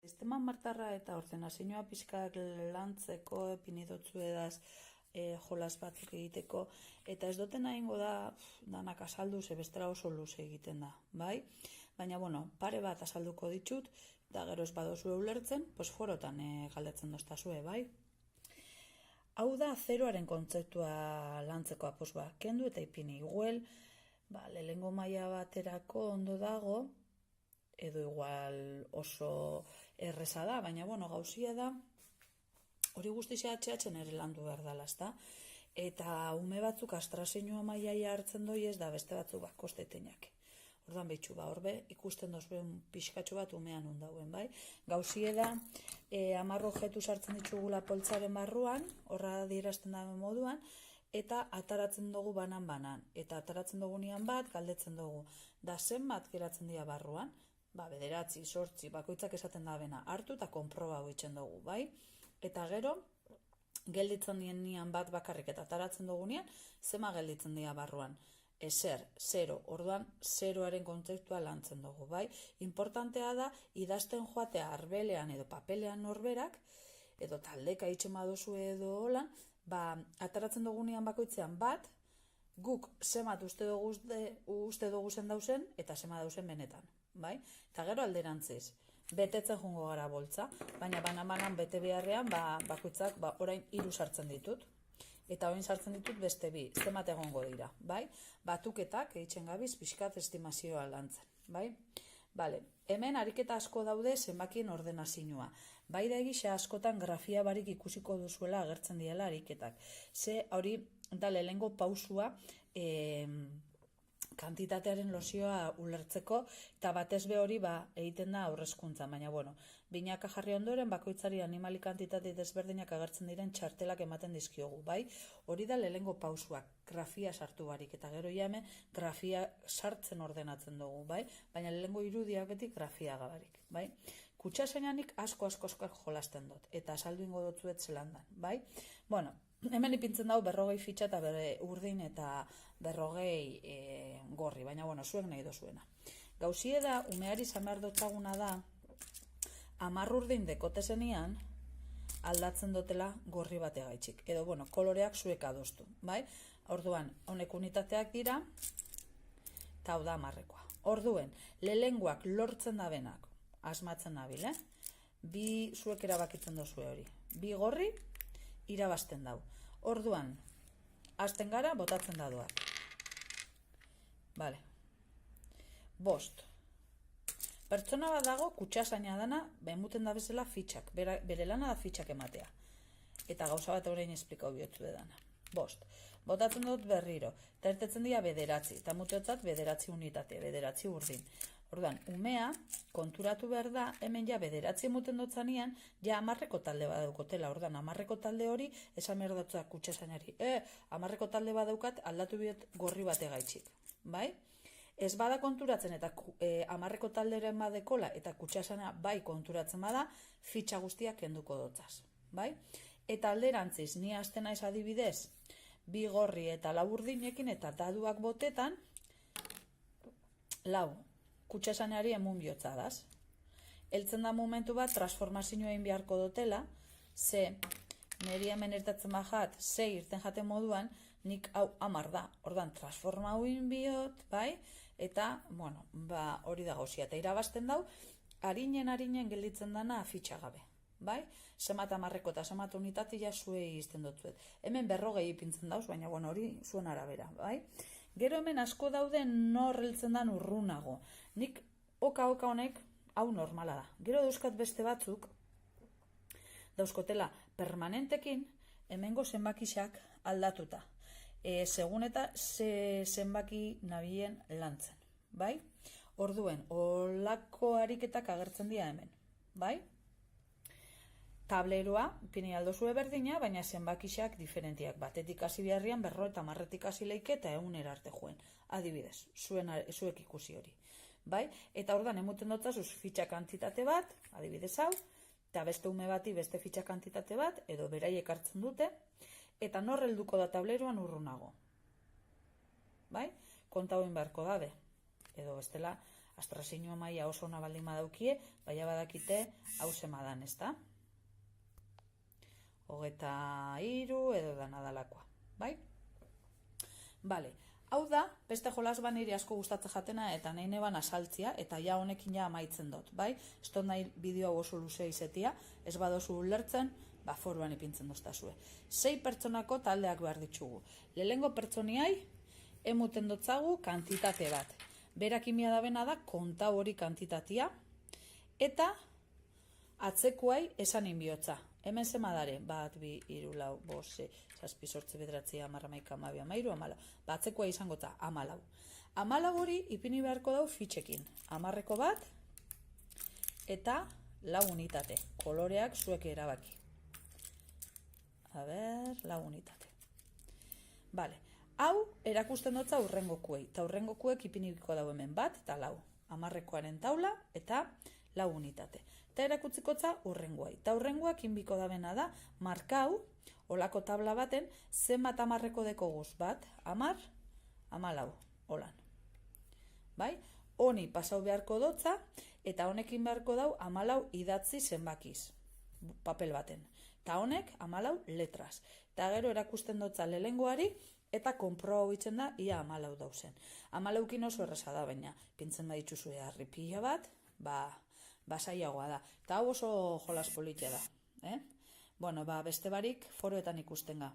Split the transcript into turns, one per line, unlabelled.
Sistema martarra eta ordenazioa pixkak lantzeko epinidotzu edaz jolas batzuk egiteko, eta ez duten nahingo da danak azaldu, ze bestela oso luze egiten da, bai? Baina, pare bat azalduko ditut, da gero ez badozue ulertzen, forotan galdetzen doztazue, bai? Hau da zeroaren kontzeptua lantzeko apus kendu eta ipini. Igual, lehengo maila baterako ondo dago, edo igual oso erreza da, baina gauzia da, hori guztizia atxeatzen ere landu behar dala, ezta? Eta ume batzuk astrazinua maiaia hartzen doi ez da beste batzuk kostetenak. Ordan behitxu horbe, ikusten dozuen pixkatxo bat umean undauen, bai? Gauzie da, 10 objektu sartzen ditugula poltsaren barruan, horra dirazten da moduan, eta ataratzen dugu banan-banan. Eta ataratzen dugu nian bat, galdetzen dugu. Da zenbat geratzen dira barruan, bederatzi, 8, bakoitzak esaten da bena, hartu eta konproba hoitzen dugu, bai? Eta gero, gelditzen dien nian bat bakarrik eta ataratzen dugu nian, zema gelditzen dira barruan. Ezer, 0, orduan 0aren kontzeptua lantzen dugu, bai? Importantea da, idazten joatea arbelean edo papelean norberak, edo taldeka itxen badozu edo holan, ataratzen dugu nian bakoitzean bat, guk zemat uste dugu zen dauzen, eta zema dauzen benetan, bai? Eta gero alderantziz, betetzen jungo gara boltza, baina banan bete beharrean, bakoitzak orain 3 sartzen ditut, eta orain sartzen ditut beste 2, zemat egongo dira, bai? Batuketak egiten gabiz pixkat estimazioa lantzen, bai? Bale, hemen ariketa asko daude zenbakien ordenazioa. Bai da egisa askotan grafia barik ikusiko duzuela agertzen diela ariketak. Ze hori da lehengo pausua kantitatearen lozioa ulertzeko, eta batez be hori egiten da aurrezkuntza, baina binaka jarri ondoren bakoitzari animali kantitate desberdinak agertzen diren txartelak ematen dizkiogu, bai? Hori da lehengo pausuak, grafia sartu barik, eta gero hemen grafia sartzen ordenatzen dugu, bai? Baina lehengo irudiak beti grafia gabarik, bai? Kutxaseinanik asko jolasten dut, eta saldu ingo dutzuet zelandan, bai? Hemen ipintzen dago 40 fitxa eta urdin eta 40 gorri, baina zuek nahi dozuena. Gauzie da, umeari zamar dotzaguna da, 10 urdin dekotezenian aldatzen dutela gorri bate gaitxik. Edo, koloreak zuek adostu, bai? Orduan, honek unitateak dira, eta hau da 10-ekoa. Orduen, lehenguak lortzen da benak, asmatzen nabil, bi zuek erabakitzen dozue hori. 2 gorri, irabazten dau. Orduan, hasten gara, botatzen da doak. Bale. 5. Pertsona bat dago, kutxasaina dana, behemuten da bezala fitxak. Bere lana da fitxak ematea. Eta gauza bat orain esplikau bihotzu edana. 5. Botatzen dut berriro. Eta ertetzen dira 9. Eta muteotzat 9 unitate, 9 urdin. Orduan, umea, konturatu behar da, hemen 9 emuten dutzanean, 10 talde bat daukotela. Orduan, 10 talde hori, esan behar dutzak kutxasainari. 10 talde bat daukat, aldatu biot gorri bate gaitxik. Bai? Ez bada konturatzen eta 10 talderen badekola eta kutxasaina bai konturatzen bada, fitxa guztiak kenduko dutzaz. Bai? Eta alderantziz, ni hasten naiz adibidez, 2 gorri eta 4 urdinekin eta daduak botetan, 4. Kutxasainari emun bihotzadaz. Eltzen da momentu bat, transformazioa egin beharko dutela, ze niri hemen ertatzen bajat, 6 irten jaten moduan, nik hau 10 da. Ordan, transforma egin bihot, bai? Eta, hori da gauzia. Eta irabazten dau, harinen gelditzen dana fitxa gabe. Bai? Zemat 10 eta zemat unitatea zuei izten dutzuet. Hemen 40 ipintzen dauz, baina hori zuen arabera, bai? Gero hemen asko dauden nor heltzen dan urrunago. Nik oka honek hau normala da. Gero dauzkat beste batzuk, dauzkotela permanentekin hemengo zenbakisak aldatuta. Segun eta zenbaki nabilen lantzen. Bai? Orduen, olako ariketak agertzen dira hemen. Bai? Tableroa, pini aldozue berdina, baina zenbakisak diferentiak. Batetik hasi beharrian, 50 eta 10 hasi leike eta 100 arte joen. Adibidez, zuek ikusi hori. Bai? Eta ordan emuten dotzazuz fitxa kantitate bat, adibidez hau, eta beste ume bati beste fitxa kantitate bat, edo beraiek hartzen dute, eta nor helduko da tableroan urrunago. Bai? Konta hoin beharko dabe. Edo bestela, astrazinua maila oso ona baldin badaukie, baina badakite hau zemadan, ezta? 23 edo danadalakoa, bai? Bale, hau da, beste jolas ba niri asko gustatzen jatena eta nahi neban asaltzia, eta ja honekin ja amaitzen dut, bai? Ez dut nahi bideo hau oso luzea izetia, ez badozu ulertzen, foruan ipintzen doztazue. 6 pertsonako taldeak behar ditugu. Lehengo pertsoniai, emuten dotzagu kantitate bat. Berak imia da bena da, konta hori kantitatea, eta atzekuai esan inbiotza. Hemen zema dare, 1, 2, 3, 4, 5, 6, 7, 8, 9, 10, 11, 12, 13, 14, Atzekoa izango za, 14. 14 hori ipini beharko dau fitxekin. 10 bat, eta 4 unitate. Koloreak zuek erabaki. A ber, 4 unitate. Bale, hau erakusten dutza urrengokuei. Eta urrengokuek ipiniko dau hemen 1 eta 4. 10koaren taula eta 4 unitate. Eta erakutzikotza urrengoai. Eta urrengoak inbiko da bena da, markau, olako tabla baten, zenbat 10ko deko guz, 1, 10, 14, holan. Bai? Honi pasau beharko dotza, eta honekin beharko dau 14 idatzi zenbakiz, papel baten. Eta honek 14 letras. Eta gero erakusten dotza lehengoari, eta konproba bitzen da, ia 14 dauzen. 14kin oso erreza da, baina, pintzen baditzuzu harripila bat, basaiagoa da. Eta hau oso jolas politia da. Bueno, beste barik, foruetan ikusten ga.